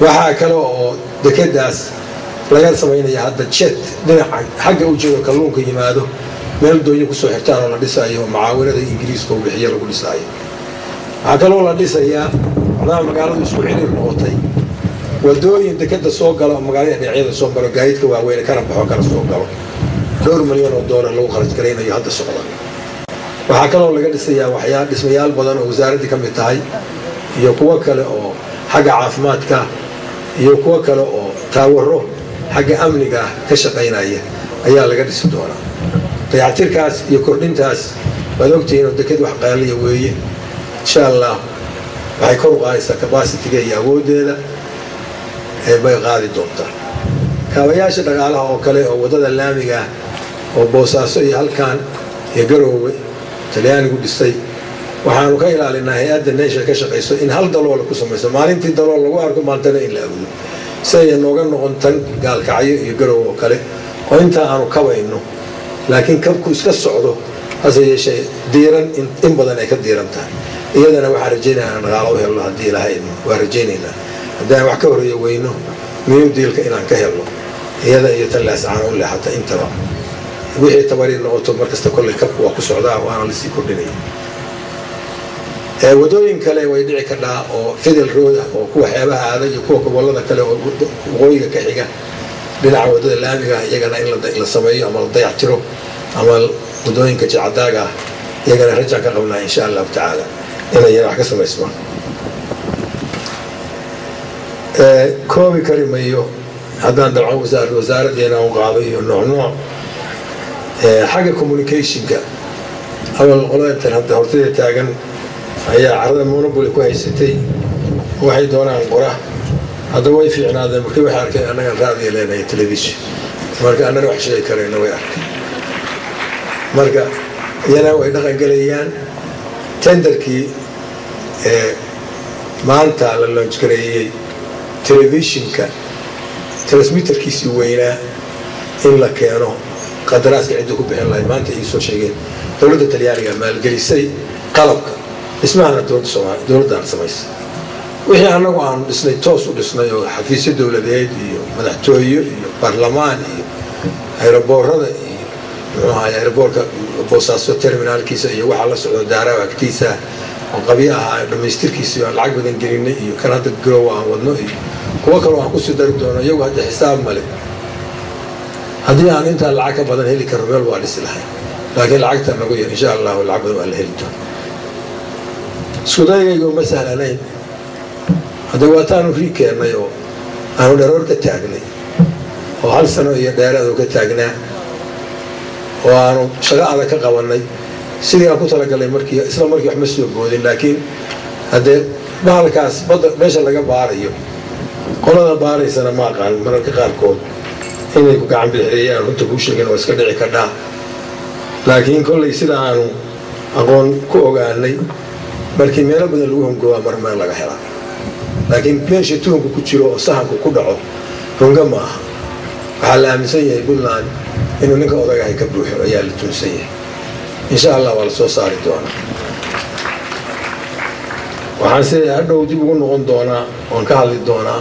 waxa kale oo dekadaas laga sameeyay hadda jet dhinaca xagga u jooga kalluunka yimaado meel dooyo ku soo xirtaan oo la dhisayo macaawinada Ingiriiska oo bixiya lagu dhisayo waxa kale oo la dhisayaa magaalada isku xiriir noqotay wadooyin dekada soo gala magaalada dhinacyada soo maro gaadiidka waaweyn kana baxo kala soo galo $2 milyan lagu kharash gareynayo hadda socda waxa kale oo laga dhisayaa waxyaabo dhismayaal badan oo wasaaradda ka mid tahay iyo kuwa kale oo xagga caafimaadka iyo kuwa kale oo taawaro xagga amniga ka shaqeynaya ayaa laga dhisi doonaa dayactirkaas iyo kordhintaas wad ogtihiin oo dekad wax qaaliya weeye insha Allah waxay kor u qaadaysaa capacity-ga iyo awoodeeda bay qaadi doontaa kaabayaasha dhaqaalaha oo kale oo wadada laamiga oo Boosaaso iyo halkan iyo Garowe talyaani ku dhisay waxaanu ka ilaalinaa hay-adda meesha ka shaqayso in hal dalool ku samayso maalintii dalool lagu arko maantana in la awdo si ay nooga noqon tan gaalkacyo iyo garow oo kale oo inta aanu kabayno laakiin kabku iska socdo hase yeeshee diiran in badan ay ka diiran tahay iyadana waxaan rajaynaynaa dhaqaalo u helno haddii ilaahay waa rajaynaynaa haddaan wax ka horeeyo weyno new dealka inaan ka helno iyada iyo tan laascaan u leexata intaba wixii tabarii noqoto markasta kolley kabku waa ku socdaa waana lasii kordhinaya wadooyin kale way dhici kardhaa oo fidel road ah oo kuwa xeebaha aada iyo kuwa gobollada kale oo waqooyiga ka xiga dhinaca wadada laamiga iyagana in la sameeyo ama la dayactiro ama wadooyinka jacadaaga ah iyagana rajaan ka qabnaa insha allahu tacaala inay wax ka samaysmaan koobi kari mayo haddaan dabcan wasaaraddeena u qaado iyo nooc xagga communicationka awal qoladan hadda hortida taagan ayaa carada monopoly ku haysatay waxay doonaan qora hadda way fiicnaadeen markii waxay arkeen annagan raadiyo leenahay television marka annaga wax sheegi karayna way arkeen marka iyana way dhaqan galayaan tenderkii maanta la launch gareeyey televisionka transmitterkiisii weynaa in la keeno qadaraaska cidda ku bixin lahayd maanta ii soo sheegeen dowladda talyaaniga maalgelisay qalabka dhismahana dowladdaan samaysay wixii annagu aanu dhisnay toos u dhisnay oo xafiisyo dowladeed iyo madaxtooyo iyo baarlamaan iyo ayroboorada iyo muxuu ahaay ayroboorka boosaaso terminaalkiisa iyo waxaa la socdo daaraha agtiisa oo qabyo ahaa dhammaystirkiisa iyo aan lacag badan gelinay iyo kan hadda garowa aan wadno iyo kuwo kaloo aan kusii dari doono iyagu hadda xisaab male haddii aan intaa lacag ka badan heli karno meel waa dhisi lahay laakiin lacagta nagu yar insha allahu lacag badan waa la heli doona iskudayagayga uma sahlanayn hadda waataanu rii keennay oo aanu dharoor ka taagnay oo 1 sano iyo dheeraadu ka taagnaa oo aanu shaqo adag ka qabannay sidii aan ku talagalay isla markii wax ma soo boodin laakiin haddee bahalkaas badda meesha laga baarayo qolada baaraysana ma aqaan mararka qaarkood inay ku gacan bixiyaan runta kuu sheegin oo iska dhici kardhaa laakiin kolley sida aanu aqoon ku ogaanay markii meelo badan lagu hongowaa mar meel laga helaa laakiin meesha tuhunku ku jiro oo sahanku ku dhaco runga ma aha waxaa la aaminsan yahay puntland inuu ninka odagahay ka buuxo ayaa la tuunsan yahay insha allah waa la soo saari doonaa waxaan se hadhow dib ugu noqon doonaa oon ka hadli doonaa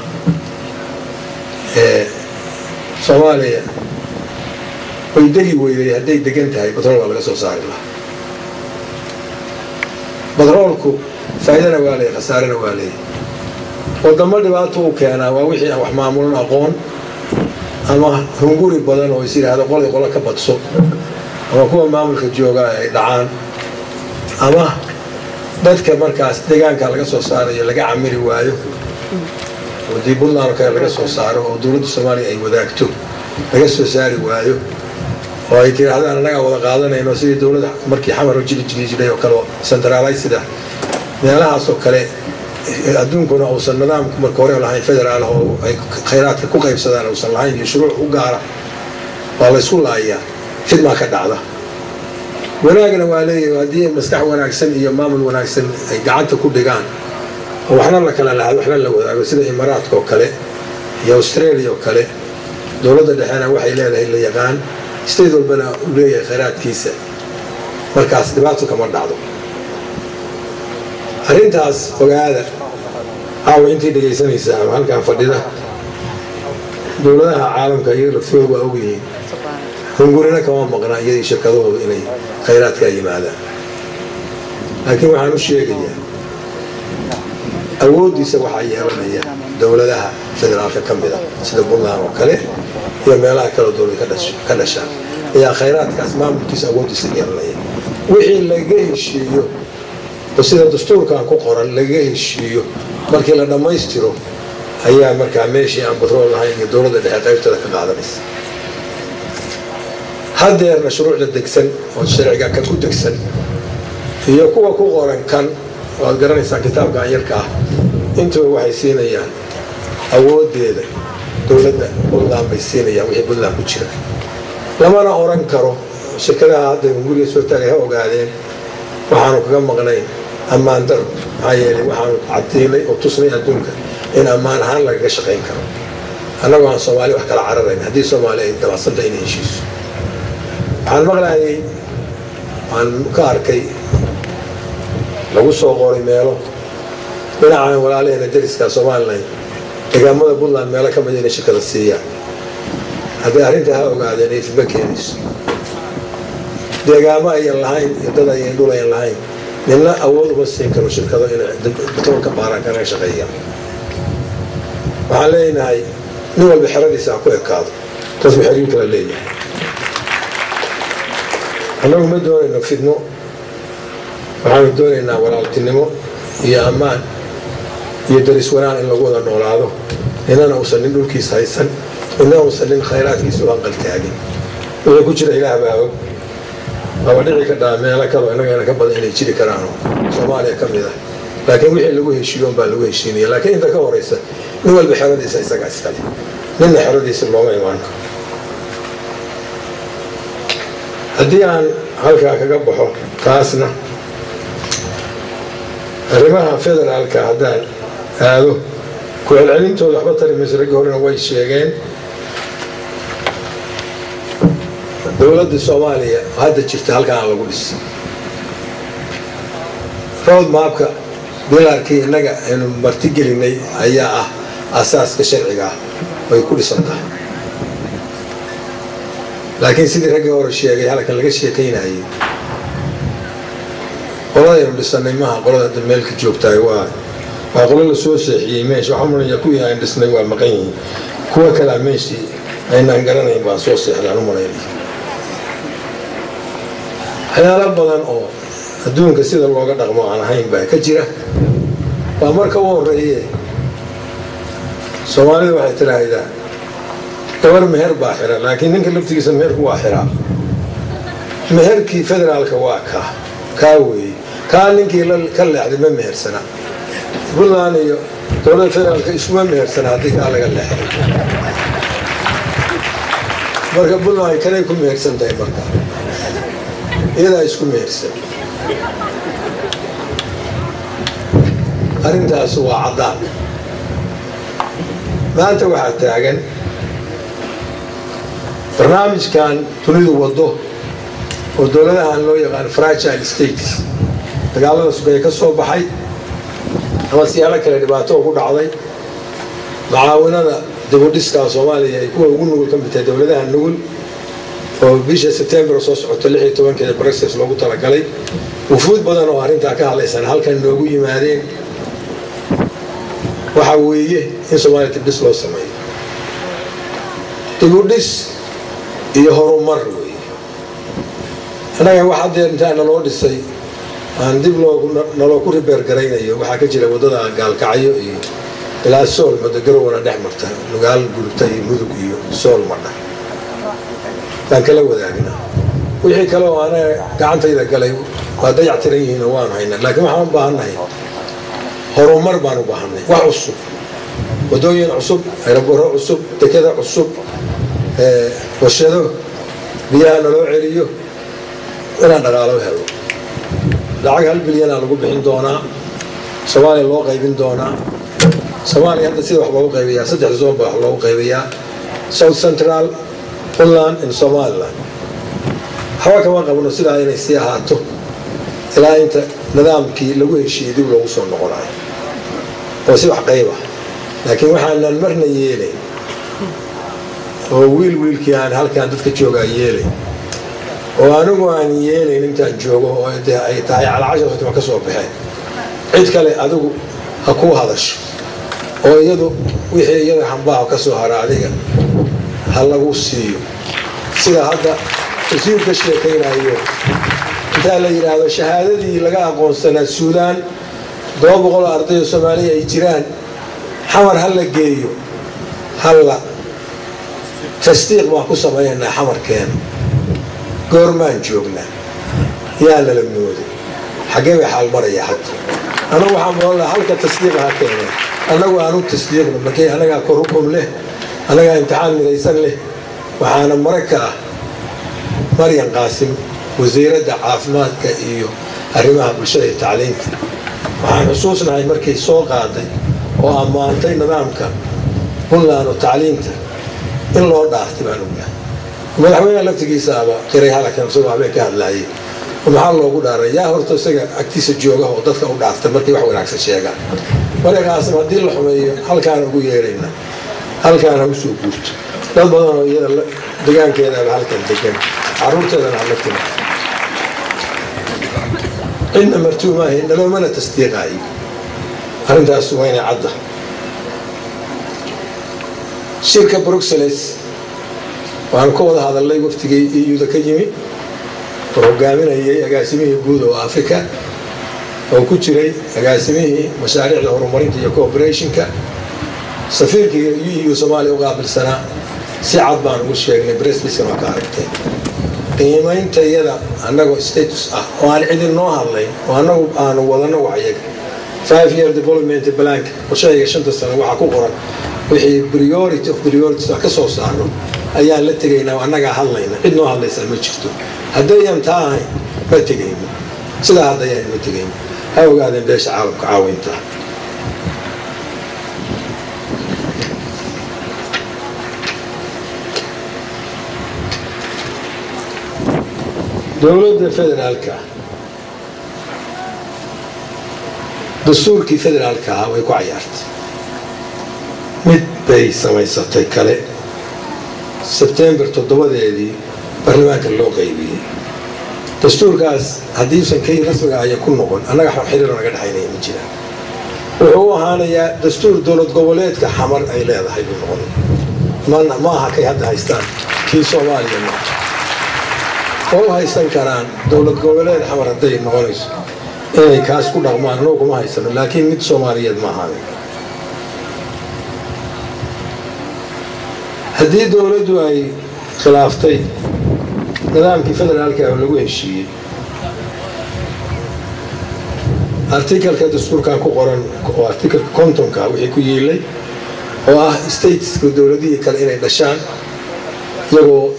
soomaaliya way degi weyday hadday degan tahay batrool waa laga soo saari lahaa batroolku faa'iidana waa leeyahay khasaarana waa leeyahay wadamo dhibaato u keenaa waa wixii aan wax maamulan aqoon ama hunguri badan oo is yidhaahdo qolo ka badso ama kuwa maamulka joogaa ay dhacaan ama dadka markaas deegaanka laga soo saarayo laga camiri waayo oo dii puntland kale laga soo saaro oo dowladda soomaaliya ay wadaagto laga soo saari waayo oo ay tirahdaan annagaa wada qaadanayno sidii dowladda markii xamar u jiri jiray oo kale centralized ah meelahaasoo kale adduunkuna uusan nidaamku marka hore lahayn federaal oo ay khayraadka ku qaybsadaan uusan lahayn iyo shuruuc u gaara waa la isku laayaa fidmaa ka dhacda wanaagna waa leeyahay haddii maskax wanaagsan iyo maamul wanaagsan ay gacanta ku dhigaan oo waxna la kala lahaad waxna la wadaago sida imaaraadka oo kale iyo australia oo kale dowladda dhexena waxay leedahay la yaqaan state walbana u leeyahay khayraadkiisa markaas dhibaato kama dhacdo arrintaas ogaada caawa intii dhegaysanaysa ama halkaan fadhida dowladaha caalamka iyaga laftooda waa ogyihiin hungurina kama maqnaa iyadii shirkadahooda inay khayraadkaa yimaadaan laakiin waxaan u sheegayaa awooddiisa waxaa yeelanaya dowladaha federaalka ka mida sida puntland oo kale iyo meelaha kaleo dowlada ka dhashaan ayaa khayraadkaas maamulkiisa awooddiisa yeelanaya wixii laga heshiiyo oo sida dastuurkan ku qoran laga heshiiyo markii la dhammaystiro ayaa markaa meeshii aan batrool lahayn iyo dowladda dhexe qaybtada ka qaadanaysa haddeerna shuruucda degsan oo sharciga kan ku degsan iyo kuwa ku qoran kan waad garanaysaa kitaabkan yarka ah intuba waxay siinayaan awooddeeda dowladda puntland bay siinayaan wixii puntland ku jira lamana oran karo shirkadaha hadda hunguriga soo taagay ha ogaadeen waxaanu kaga maqnay ammaan daro maxaa yeelay waxaanu caddeynay oo tusnay adduunka in ammaan ahaan lagaga shaqayn karo annagoo aan soomaali wax kala cararayn haddii soomaali ay dabacsanta inay heshiiso waxaan maqlayay waan ka arkay lagu soo qoray meelo dhinacaan walaalaheena dariska Soomaaliland deegaamada Puntland meelo ka mid ah shirkada siiyaan haddii arrinta ha ogaadeen ay fidba keenayso deegaamo ay lahayn dad ay dhul ay lahayn nina awood uma siin karo shirkado inay batoonka baaraan kana shaqeeyaan waxaan leenahay nin walba xeradiisa ku ekaado taas waxay xiriir kala leeyahay annagu ma doonayno fidno waxaanu doonaynaa walaaltinimo iyo ammaan iyo daris wanaan in lagu wada noolaado inana uusan nin dhulkiisa haysan inana uusan nin khayraadkiisa u anqaltaagin wixii ku jira ilaah baa og laba dhici ka dhaa meelo kale innagana ka badan inay jiri karaan Soomaaliya ka mid ah laakiin wixii lagu heshiiyo baa lagu heshiinaya laakiin inta ka horeysa nin walba xeradiisa isaga iskale ninna xeradiisa looma imaan karo haddii aan halkaa kaga baxo taasna arrimaha federaalka haddaan aado ku celcelintooda waxba tari mayso ragga horena way sheegeen dowladda Soomaaliya hadda jirta halkaan lagu dhisay road mapka bilaarkii innaga aynu martigelinay ayaa ah asaaska sharciga ay ku dhisan tahay laakiin sidii ragga hore sheegay halkan laga sheekaynayay qoladaynu dhisanay maaha qolada meelka joogtaay waa qolo la soo seexiyey meesha waxaa maraya ku yahay dhisnay waa maqan yihiin kuwa kale meeshii aynaan garanayn baan soo seexdaan u maraynay waxyaalo badan oo adduunka sida looga dhaqmo aan ahayn baa ka jira waa marka u horeeye Soomaalidu waxay tiraahdaa gabar meher baa xira laakiin ninka laftigiisa meherku waa xiraa meherkii federaalka waa kaa weeye kaa ninkii ka leexday ma mehersana Puntland iyo dowladda federaalka isuma mehersana haddii kaa laga leexday marka Puntland kanay ku mehersan tahay marka iyadaa isku mehersan arrintaas waa caddaan maanta waxaa taagan barnaamijkan dunidu wado oo dowladahan loo yaqaan fragile states dagaalada sugaya ka soo baxay ama siyaalo kale dhibaato ugu dhacday macaawinada dibudhiska Soomaaliya ay kuwa ugu nugul ka mid tahay dowladaha nugul oo bisha September soo socota 16 process loogu talagalay wufuud badan oo arrinta ka hadlaysan halkan noogu yimaadeen waxa weeye in Soomaaliya dibdhis loo sameeyo dibudhis iyo horumar weeye anaga waxa deyntaana loo dhisay aan dib loo ku repair garaynayo waxa ka jira wadada gaalkacyo iyo ilaa sool madagarowana dhex marta lugaal gurta iyo mudug iyo sool madha tan kala wadaagna wixii kale oo ana gacantayda galay waa dayactiran yihiin oo waan haynaa laakiin waxaan u baahanahay horumar baan u baahanay wax cusub wadooyin cusub aeroboorro cusub dekada cusub warshado biyaha naloo celiyo inaan dhaqaalo helo lacag 1 bilyan lagu bixin doonaa Soomaaliya loo qaybin doonaa Soomaaliya hadda sida wax loogu qaybiyaa 3 zoon baa wax loogu qaybiyaa South Central Puntland and Somaliland hawa kama qabno sida inay sii ahaato ilaa inta nidaamkii lagu heshiiyay dib loogu soo noqonayo oo si wax qayba laakiin waxaan marna yeelay oo wiilkii aan halkaan dadka jooga yeelay oo anigu aan yeelay intaan joogo oo ay tahay ala 10 ka soo baxay cid kale adigu ha ku hadasho oo iyadu wixii iyada hanbaa ka soo hara adiga hal lagu siiyo sida hadda wasiirka sheekaynayo inta la yiraahdo shahaadadii laga aqoonsanaa Suudaan 200 arday Soomaaliya ay jiraan xamar hal la geeyo hal la tasdiiq ma ku sameeyna xamarkeen goormaan joognaa yaa la mooday xagee way xal maraya hadda anagu waxaan walaal halka tasdiiq ha keenay anagu aanu tasdiiqno markay anaga korukum leh anaga imtixaan midaysan leh waxaana marka Maryam Qaasim wasiiradda caafimaadka iyo arrimaha bulshada iyo tacliinta waxaan xusuusnahay markay soo qaaday oo ammaantay nidaamka puntland oo tacliinta in loo dhaaftay baan ognahay madaxweynaha laftigiisaaba qiray halkan soo habeen ka hadlaayay maxaa loogu dhaaray yaa horta isaga agtiisa jooga oo dadka u dhaaftay markii wax wanaagsan sheegaan markaasna haddii la xumeeyo halkaan ugu yeerayna halkaan ha u soo guurto dad badan oo iyada deegaankeedaba halkan degan carruurteedana hala timo cidna martuumaahay naloomana tasdiiqaayo arrintaas waa inay cadda shirka Brussels waan ka wada hadalnay waftigii EU-da ka yimi oo hogaaminayay agaasimihii guud oo Afrika oo ku jiray agaasimihii mashaariicda horumarinta iyo cooperation-ka safiirkii EU Soomaaliya u qaabilsanaa si cad baan ugu sheegnay Brussels ma ka aragtay qiimaynta iyada annagoo status ah oo aan cidin noo hadlayn oo annagu aanu wadano wacyiga 5-year development plan oo shayga 5 sano waxa ku qoran wixii priority of priorities ka soo saarno ayaan la tegaynaa annaga hadlayna cid noo hadlaysa ma jirto haddayaan tahay ma tegayno sida haddayaan ma tegayno ha ogaadeen beesha caalamka caawinta dowladda federaalka dastuurkii federaalka way ku ciyaartay mid bay samaysatay kale September 7-deedii baarlamaanka loo qaybiyay dastuurkaas haddii san kay rasmiga ay ku noqon annaga xiriir naga dhaxaynay ma jiraan wuxuu ahaanayaa dastuur dowlad goboleedka xamar ay leedahay buu noqon ma aha kay hadda haystaan kii Soomaaliya ma oo haysan karaan dowlad goboleed xamar haday noqonayso inay kaas ku dhaqmaan anoo kuma haysano laakiin mid Soomaaliyeed ma ahan haddii dowladdu ay khilaaftay nidaamkii federaalka oo lagu heshiiyey artikelka dastuurkan ku qoran oo artikelka kontonka wixii ku yeelay oo ah stateska dowladihii kale inay dhashaan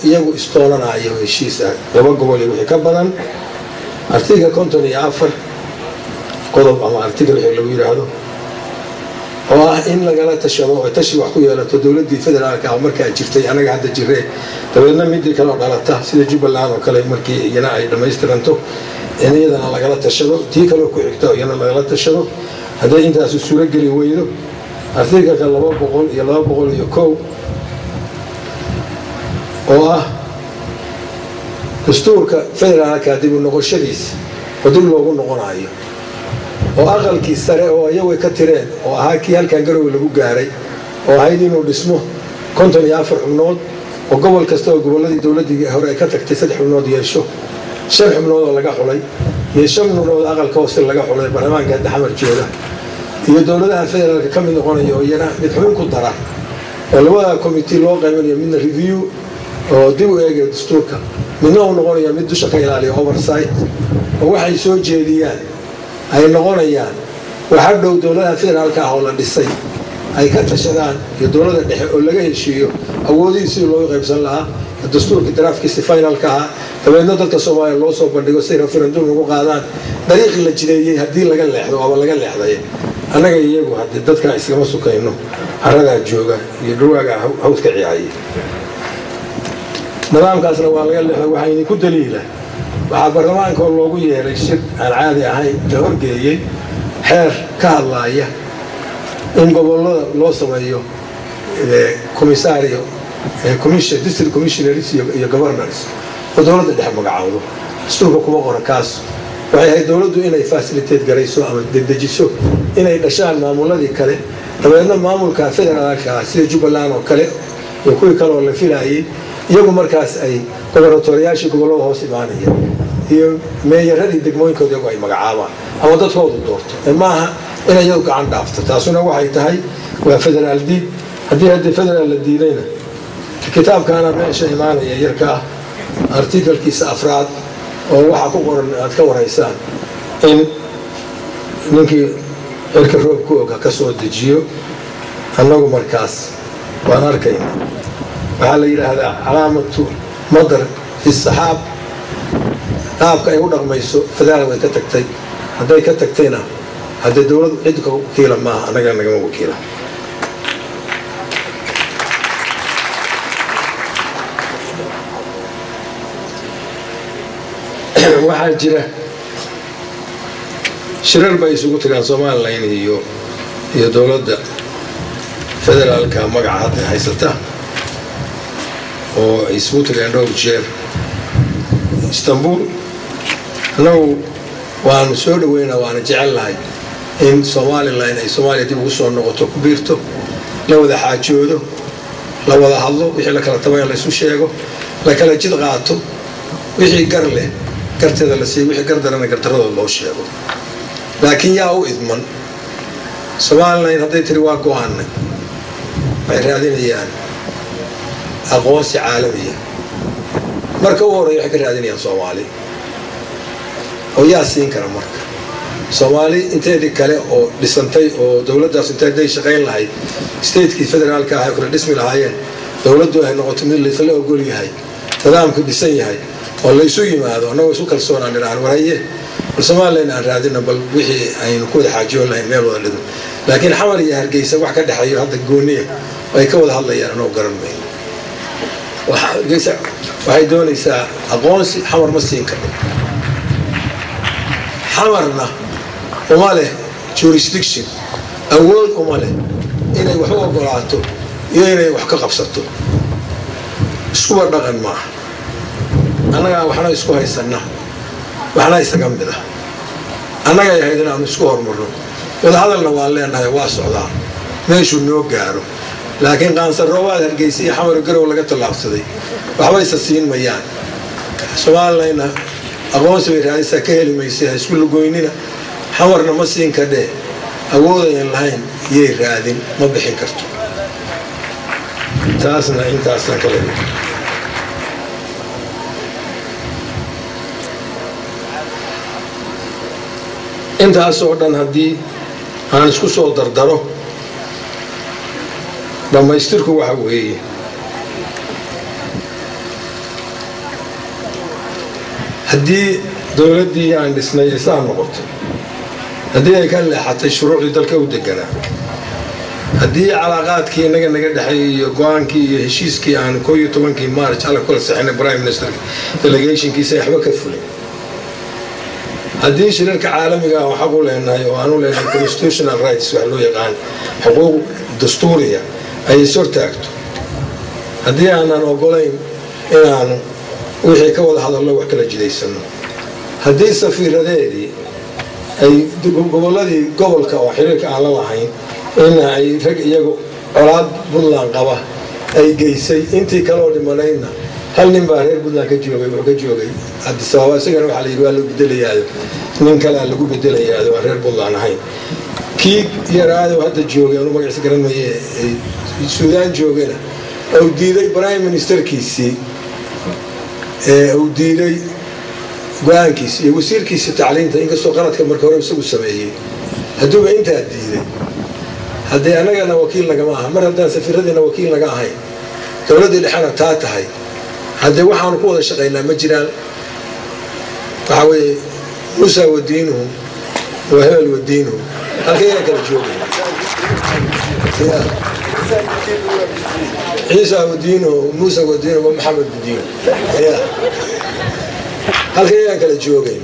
iyagu istoolanayo heshiisa laba gobol wixii ka badan artikelka konton iyo 4 qodob ama artikel wixii lagu yiraahdo oo ah in lagala tashado oo tashi wax ku yeelato dowladda federaalka oo markaa jirtay anaga hadda jirey dabeedna midii kale oo dhalata sida Jubbaland oo kale markii iyana ay dhameystiranto in iyadana lagala tashado tii kale ku xigto iyana lagala tashado haddii intaas suura gali weydo artikelka 200 iyo 201 oo ah dastuurka federaalka dib u noqoshadiisa oo dib loogu noqonayo oo aqalkii sare oo ayagu ka tireen oo ahaa kii halkan garow lagu gaaray oo ahayd inuu dhismo 54 xubnood oo gobol kasta oo goboladii dowladii hore ay ka tagtay 3 xubnood yeesho 5 xubnood oo laga xulay iyo 5 xubnood aqalka hoose laga xulay baarlamaanka xamar jooga iyo dowladaha federaalka ka mid noqonayo iyana mid xubin ku dara oo labada committee loo qaybinayo midna review oo dib u eegay dastuurka midna uu noqonayo mid dusha ka ilaaliyo oversight oo waxay soo jeediyaan ay noqonayaan waxa dhow dowladaha federaalka ah oo la dhisay ay ka tashadaan iyo dowladda dhexe oo laga heshiiyo awoodihiisa loo qaybsan lahaa dastuurka draftkiisa finalka ah dabeedna dadka Soomaaliya loo soo bandhigo si referendum ugu qaadaan dariiqii la jireeyay haddii laga leexdo ama laga leexday annaga iyagu haddii dadka iskama sukayno haraga jooga iyo dhawaaga hawdka ciyaayay nidaamkaasna waa laga leexday waxa idin ku daliila waxa baarlamaanka loogu yeeray shir aan caadi ahayn la horgeeyay xeer ka hadlaya in gobolada loo sameeyo komisaariyo commission district commissioners iyo governors oo dowladda dhexe magacaawdo dastuurka kuma qoran kaas waxay ahayd dowladdu inay facilitate garayso ama dedejiso inay dhashaan maamuladii kale dabeedna maamulka federaalka sida Jubbaland oo kale iyo kuwii kale oo la filayay iyagu markaas ay gobornatooriyaasha gobolada hoos imaanaya iyo meeyaradii degmooyinkooda ay magacaabaan ama dadkoodu doorto maaha inay iyagu gacan dhaafto taasuna waxay tahay waa federaal diid haddii federaal la diidayna kitaabkaana meesha imaanaya yarka artikelkiisa 4 oo waxa ku qoran aad ka wareysaan in ninkii xilka roobku oga ka soo dejiyo annagu markaas waan arkayna waxa la yiraahdaa calaamatu madar fi saxaab qaabka ay u dhaqmayso federal way ka tagtay hadday ka tagtayna hadda dawladdu cid ka wakiila maaha anaga nagama wakiila waxaa jira shirar bay isugu tagaan Soomaaliland iyo dawladda federaalka magaca hadda haysata oo ay isugu tagaan dhowr jeer Istanbul annagu waanu soo dhaweynaa waana jecelahay in Soomaaliland ay Soomaaliya dib ugu soo noqoto ku biirto la wada xaajoodo la wada hadlo wixii la kala tabayo la isu sheego la kala jid qaato wixii gar leh kartada la sii wixii gardarana gardarada loo sheego laakiin yaa u idman Soomaaliland hadday tiri waa go'aanay ay raadinayaan aqoonsi caalami marka uu horeeyo waxay ka raadinayaan Soomaali oo yaa siin kara marka Soomaali inteedii kale oo dhisantay oo dawladdaas inteeday shaqayn lahayd state-kii federaalka ah ay kala dhismi lahaayeen dawladdu ay noqoto mid la ogol yahay nidaamku dhisan yahay oo la isu yimaado anagoo isu kalsoonaan inaan waraye Soomaaliland aan raadina bal wixii aynu ku wada xaajoon lahayn meel wada dhigo laakiin xamar iyo Hargeysa wax ka dhaxayo hadda gooniye ay ka wada hadlayaan anoo garan mayno waxay doonaysaa aqoonsi xamar ma siin karo xamarna uma leh jurisdiction awood uma leh inay wax u ogolaato iyo inay wax ka qabsato iskuba dhaqan maaha annaga waxna isku haysana waxna isaga mid ah annaga yahay inaan isku hormarno wada hadalna waa leenahay waa socdaa meeshu noo gaaro laakiin qaansar roobaad Hargeysa iyo xamar garow laga talaabsaday waxba isa siin mayaan Soomaaliland aqoonsi way raadisa ka heli maysay isku lugoynina xamarna ma siin ka dhee awoodayn lahayn yey raadin ma bixin karto taasna intaasna kale intaas oo dhan haddii aan isku soo dardaro dhamaystirku waxa weeye haddii dawladdii aan dhisnay isaan noqoto haddii ay ka leexatay shuruucdii dalka u deganaa haddii calaaqaadkii naga dhaxeeyay iyo go'aankii iyo heshiiskii aan 11 March ala kula saxinay prime minister delegationkiisa waxba ka fulay haddii shirarka caalamiga ah waxa uu leenahay oo aanu leenahay constitutional rights wax loo yaqaan xuquuq dastuuriya ay soo taagto haddii aanan ogolayn inaan wixii ka wada hadallo wax kala jidaysano haddii safiiradeedii ay gobolladii gobolka oo xiriirka aan la lahayn in ay rag iyagu colaad Puntland qaba ay geysay intii kale oo dhimanayna hal nin baa reer Puntland ka joogay hadda sabab isaga waxa la yiri waa lagu bedelayaa nin kale lagu bedelayaa waa reer Puntland ahayn kii yaraado hadda joogay oo magaciisa garan maaye Suudaan joogana oo diiday prime ministerkiisii oo diiday go'aankiisa iyo wasiirkiisa tacliinta inkastoo qaladka markii hore isagu sameeyay hadduu inta diiday haddii anagana wakiil naga ma aha mar haddaan safiiradina wakiil naga ahayn dawladda dhexana taa tahay haddii waxaan ku wada shaqaynaa ma jiraan waxa weeye Musa wadiinuhu wa hebel wadiinuhu halkee kala joogay Isa wadiinuhu Musa wadiinuhu Muhammad wadiinuhu halkee kala joogay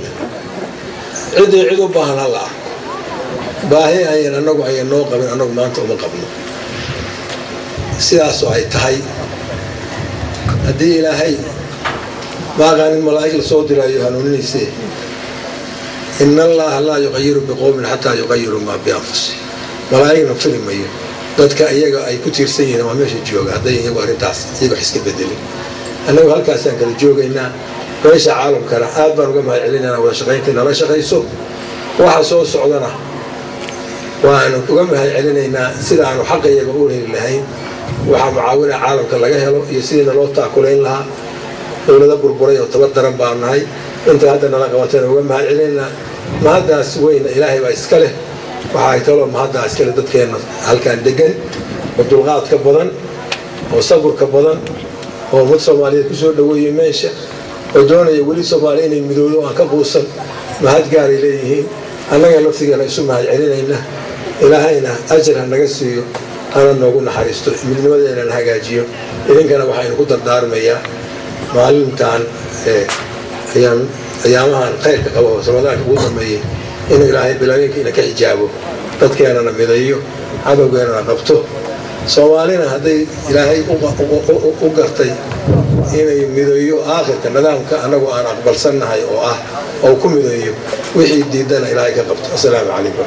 cid u baahan Allah baahi ayaan anagu ayaan noo qabin anagu maanta uma qabno sidaas oo ay tahay haddii ilaahay baaqaan malaa'ig la soo diraayo hanuuninaysa inna allaha la yughayyiru biqawmin hatta yughayyiru ma bi anfusihim malaa'igna filmayo dadka iyaga ay ku tiirsan yihiin waa meesha jooga hadday iyagu arintaas iyagu iska bedelin anagu halkaas aan kala joogaynaa meesha caalamkana aad baan uga mahadcelinaynaa wada shaqaynta nala shaqayso waxa soo socdana waan uga mahadcelinaynaa sida aanu xaqayga u heli lahayn waxa mucaawina caalamka laga helo iyo sidii loo taakulayn lahaa dawladda burburay oo tabar daran baan nahay inta hadda nala qabatay uga mahadcelinaynaa mahadaas weyn ilaahay baa iska leh waxa ay talo mahadaas iska leh dadkeena halkaan degan oo dulqaadka badan oo saburka badan oo mid Soomaaliyeed ku soo dhaweeyay meesha ودوني ولي سومالي إني مدودو أنك قوسا ما هاد قاري ليهين أنا قالوا في قال يسمع علينا إلهينا أجرها نقصيه أنا نقول حريستو من ماذا أنا هجاجيو إذا كان وحين قدر دار مياه معلم تان أيامها خير كقوة سمادك قدر مياه إن إلهي بلاقيك إنك إجابه قد كان أنا مذيو هذا وقالنا قبته سوالنا هذي إلهي أقرتي إن مذيو آخر كنظام كأنا وأنا أقبل سنة هاي أو كم مذيو وحيد ديدنا إلهي قبته السلام عليكم